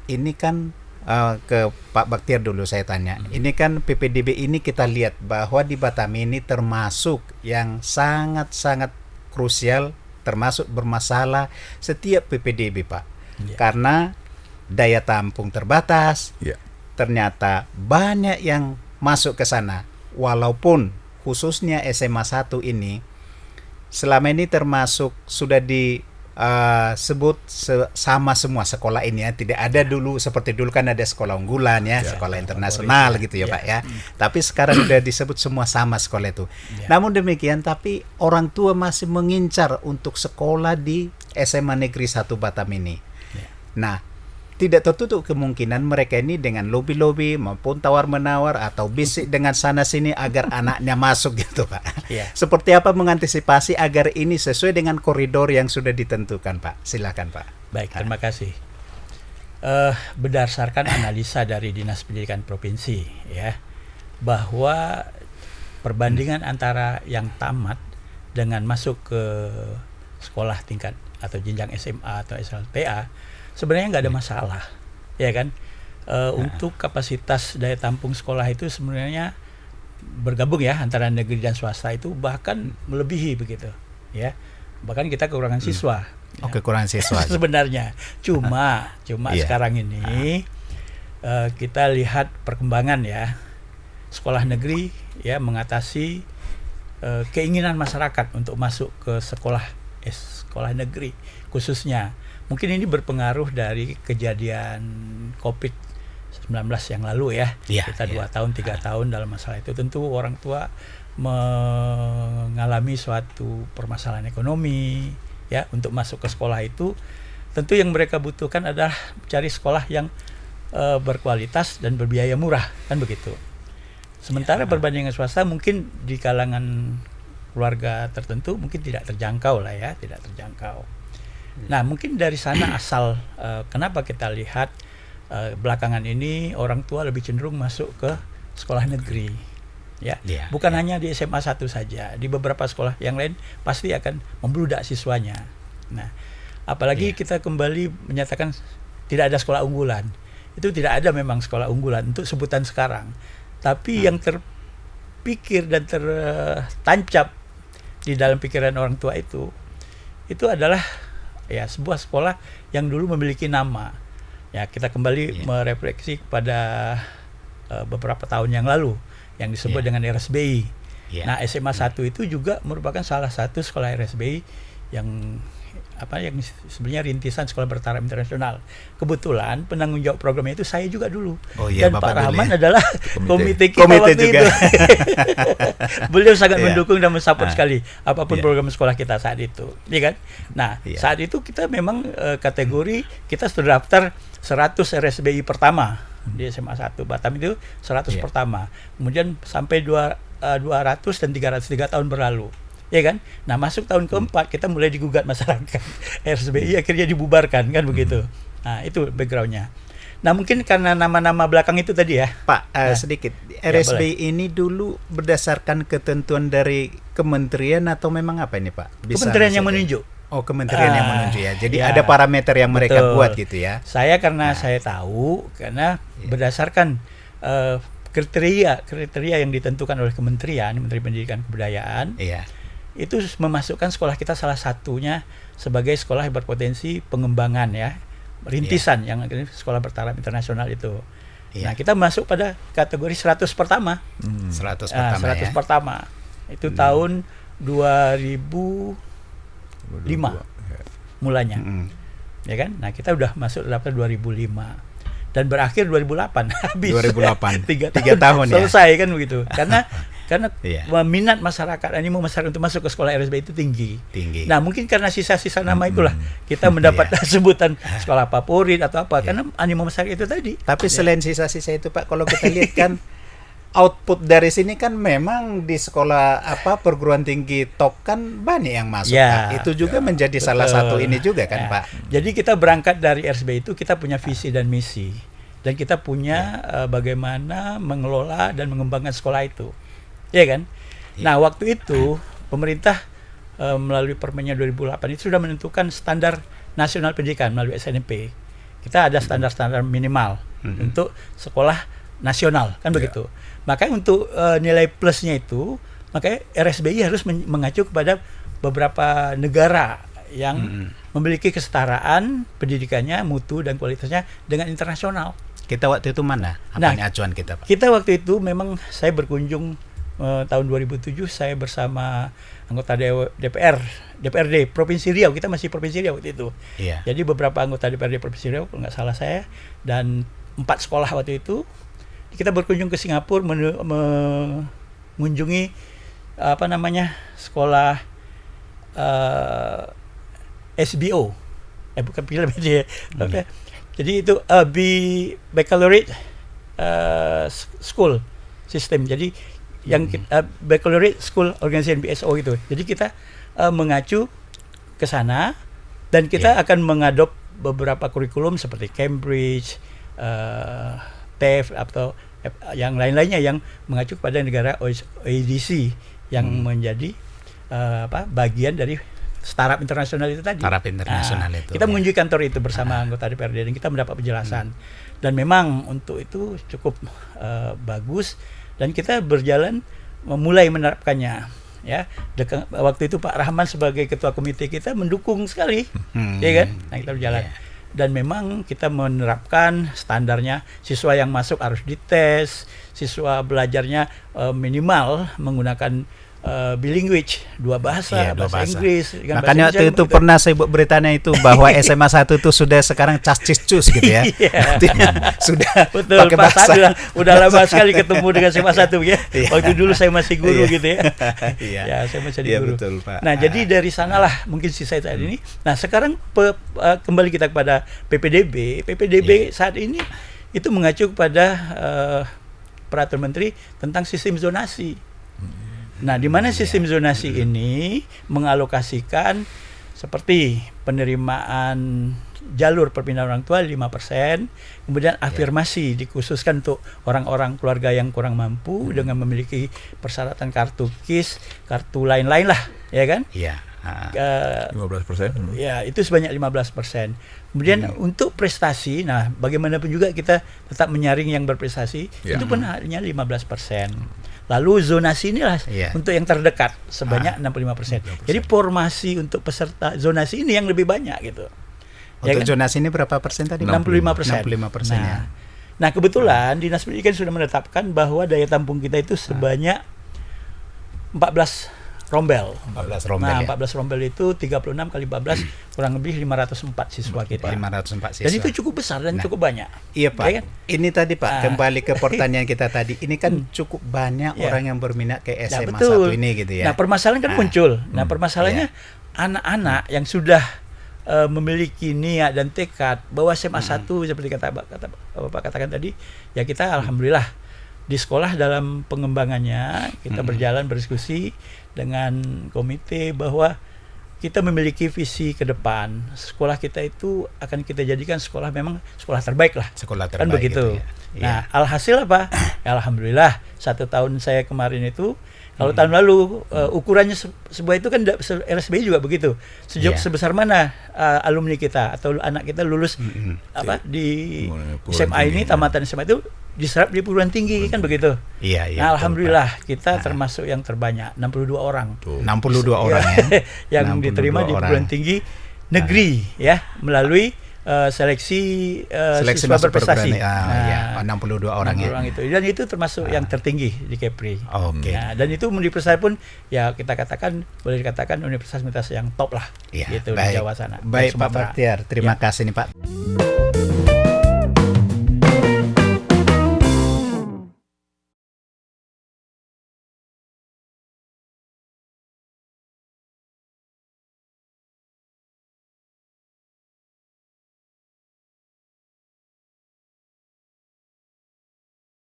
ini kan ke Pak Baktiar dulu saya tanya. Ini kan PPDB ini kita lihat bahwa di Batam ini termasuk yang sangat-sangat krusial, termasuk bermasalah setiap PPDB, Pak. Karena daya tampung terbatas. Ternyata banyak yang masuk ke sana. Walaupun khususnya SMA 1 ini selama ini termasuk sudah disebut sama semua sekolah ini ya, tidak ada dulu seperti dulu kan ada sekolah unggulan ya, sekolah internasional gitu ya Pak ya. Tapi sekarang sudah disebut semua sama sekolah itu. Namun demikian tapi orang tua masih mengincar untuk sekolah di SMA Negeri 1 Batam ini. Nah, tidak tertutup kemungkinan mereka ini dengan lobby-lobby maupun tawar-menawar atau bisik dengan sana-sini agar anaknya masuk gitu Pak. Seperti apa mengantisipasi agar ini sesuai dengan koridor yang sudah ditentukan Pak? Silakan Pak. Baik, terima kasih. Berdasarkan analisa dari Dinas Pendidikan Provinsi ya, bahwa perbandingan antara yang tamat dengan masuk ke sekolah tingkat atau jenjang SMA atau SLTA sebenarnya nggak ada masalah, ya kan? Untuk kapasitas daya tampung sekolah itu sebenarnya bergabung ya antara negeri dan swasta itu bahkan melebihi begitu, ya. Bahkan kita kekurangan siswa. Kekurangan siswa. Sebenarnya, cuma sekarang ini kita lihat perkembangan ya, sekolah negeri ya mengatasi keinginan masyarakat untuk masuk ke sekolah negeri khususnya. Mungkin ini berpengaruh dari kejadian COVID-19 yang lalu ya. Kita 2 tahun, 3 tahun dalam masalah itu. Tentu orang tua mengalami suatu permasalahan ekonomi ya untuk masuk ke sekolah itu. Tentu yang mereka butuhkan adalah cari sekolah yang berkualitas dan berbiaya murah, kan begitu. Sementara berbanding dengan swasta mungkin di kalangan keluarga tertentu mungkin tidak terjangkau lah ya, tidak terjangkau. Nah, mungkin dari sana asal kenapa kita lihat belakangan ini orang tua lebih cenderung masuk ke sekolah negeri. Ya, bukan hanya di SMA 1 saja, di beberapa sekolah yang lain pasti akan membludak siswanya. Nah, apalagi kita kembali menyatakan tidak ada sekolah unggulan. Itu tidak ada memang sekolah unggulan untuk sebutan sekarang. Tapi yang terpikir dan tertancap di dalam pikiran orang tua itu adalah ya sebuah sekolah yang dulu memiliki nama. Ya, kita kembali merefleksi pada beberapa tahun yang lalu yang disebut dengan RSBI. Nah, SMA 1 itu juga merupakan salah satu sekolah RSBI yang sebenarnya rintisan sekolah bertaraf internasional. Kebetulan penanggung jawab programnya itu saya juga dulu. Dan Bapak Pak Rahman adalah komite kita waktu juga. Itu. Beliau sangat mendukung dan mensupport sekali apapun program sekolah kita saat itu, ya kan? Nah, saat itu kita memang kategori kita sudah daftar 100 RSBI pertama di SMA 1 Batam itu 100 pertama. Kemudian sampai 200 dan 303 tahun berlalu. Ya kan? Nah, masuk tahun keempat kita mulai digugat masyarakat. RSBI akhirnya dibubarkan kan begitu. Nah, itu backgroundnya. Nah, mungkin karena nama-nama belakang itu tadi ya. Pak, sedikit. RSBI ini dulu berdasarkan ketentuan dari kementerian atau memang apa ini, Pak? Kementerian yang menunjuk. Oh, kementerian yang menunjuk ya. Jadi ada parameter yang mereka buat gitu ya. Saya saya tahu karena berdasarkan kriteria yang ditentukan oleh kementerian, Menteri Pendidikan Kebudayaan. Itu memasukkan sekolah kita salah satunya sebagai sekolah yang berpotensi pengembangan ya, rintisan yang sekolah bertaraf internasional itu. Nah, kita masuk pada kategori 100 pertama. 100 pertama 100 pertama. Itu tahun 2005 mulanya. Ya kan? Nah, kita udah masuk daftar 2005 dan berakhir 2008. Habis 2008. 3 tahun selesai kan begitu. Karena minat masyarakat, animo masyarakat untuk masuk ke sekolah RSBI itu tinggi. Nah, mungkin karena sisa-sisa nama itulah kita mendapat sebutan sekolah favorit atau apa, karena animo masyarakat itu tadi. Tapi selain sisa-sisa itu Pak, kalau kita lihat kan output dari sini kan memang di sekolah perguruan tinggi top kan banyak yang masuk Pak. Itu juga menjadi salah satu ini juga kan Pak. Jadi kita berangkat dari RSBI itu kita punya visi dan misi. Dan kita punya bagaimana mengelola dan mengembangkan sekolah itu. Ya kan? Nah, waktu itu pemerintah melalui Permennya 2008 itu sudah menentukan standar nasional pendidikan melalui SNMP. kita ada standar-standar minimal untuk sekolah nasional kan begitu. Makanya untuk nilai plusnya itu, makanya RSBI harus mengacu kepada beberapa negara yang memiliki kesetaraan pendidikannya, mutu dan kualitasnya dengan internasional. Kita waktu itu mana? Apa nih acuan kita, Pak? Kita waktu itu memang saya berkunjung tahun 2007 saya bersama anggota DPRD Provinsi Riau. Kita masih Provinsi Riau waktu itu. Iya. Jadi beberapa anggota DPRD Provinsi Riau kalau nggak salah saya dan 4 sekolah waktu itu kita berkunjung ke Singapura mengunjungi sekolah SBO. Bukan film dia. Jadi itu baccalaureate school system. Jadi yang baccalaureate school organization BSO itu. Jadi kita mengacu ke sana dan kita akan mengadop beberapa kurikulum seperti Cambridge, TEF atau yang lain-lainnya yang mengacu kepada negara OECD yang menjadi bagian dari startup internasional itu tadi. Startup internasional itu. Kita mengunjungi kantor itu bersama anggota DPRD dan kita mendapat penjelasan. Dan memang untuk itu cukup bagus dan kita berjalan mulai menerapkannya. Ya, waktu itu Pak Rahman sebagai ketua komite kita mendukung sekali, ya kan? Nah kita berjalan. Dan memang kita menerapkan standarnya siswa yang masuk harus dites, siswa belajarnya minimal menggunakan bilinguage, 2 bahasa, bahasa Inggris. Makanya waktu itu pernah saya buat beritanya itu bahwa SMA 1 itu sudah sekarang cas-cis-cus gitu ya. Sudah betul, pakai bahasa. Udah lama sekali ketemu dengan SMA 1 ya. Waktu dulu saya masih guru gitu ya. Ya, saya masih guru. Betul, Pak. Nah, jadi dari sanalah mungkin sisa saat ini. Nah, sekarang kembali kita kepada PPDB. PPDB saat ini itu mengacu kepada peraturan menteri tentang sistem zonasi. Nah, di mana sistem zonasi ini mengalokasikan seperti penerimaan jalur perpindahan orang tua 5%, kemudian afirmasi dikhususkan untuk orang-orang keluarga yang kurang mampu dengan memiliki persyaratan kartu KIS, kartu lain-lain lah, ya kan? Iya. 15%. Ya, itu sebanyak 15%. Kemudian untuk prestasi, nah bagaimanapun juga kita tetap menyaring yang berprestasi, itu pun hanya 15%. Lalu zonasi inilah untuk yang terdekat sebanyak 65%. Jadi formasi untuk peserta zonasi ini yang lebih banyak gitu. Untuk zonasi ini berapa persen tadi? 65%. 65% ya. Nah, kebetulan Dinas Pendidikan sudah menetapkan bahwa daya tampung kita itu sebanyak 14 rombel. 14 rombel. Nah, 14 rombel itu 36 kali 14 kurang lebih 504 siswa kita. 504 siswa. Dan itu cukup besar dan cukup banyak. Iya, Pak. Ya kan? Ini tadi Pak, kembali ke pertanyaan kita tadi. Ini kan cukup banyak orang yang berminat ke SMA 1 ini gitu ya. Nah, permasalahan kan muncul. Nah, permasalahannya anak-anak yang sudah memiliki niat dan tekad bahwa SMA 1 seperti kata Bapak katakan tadi, ya kita alhamdulillah di sekolah dalam pengembangannya kita berjalan berdiskusi dengan komite bahwa kita memiliki visi ke depan. Sekolah kita itu akan kita jadikan sekolah memang sekolah terbaik lah. Sekolah terbaik. Kan begitu. Gitu ya. Nah, alhasil apa? Ya, alhamdulillah 1 tahun saya kemarin itu, kalau tahun lalu ukurannya sebuah itu kan RSBI juga begitu. Sebesar mana alumni kita atau anak kita lulus di SMA ini, tamatan SMA itu diserap di perguruan tinggi kan begitu. Iya. Nah, alhamdulillah kita termasuk yang terbanyak 62 orang. 62 orang ya. Yang diterima di perguruan tinggi negeri ya melalui seleksi siswa berprestasi. 62 orang ya. Itu. Dan itu termasuk yang tertinggi di Kepri. Oke. Nah, dan itu universitas pun ya kita katakan boleh dikatakan universitas yang top lah gitu di Jawa sana. Baik Pak Baktiar, terima kasih nih Pak.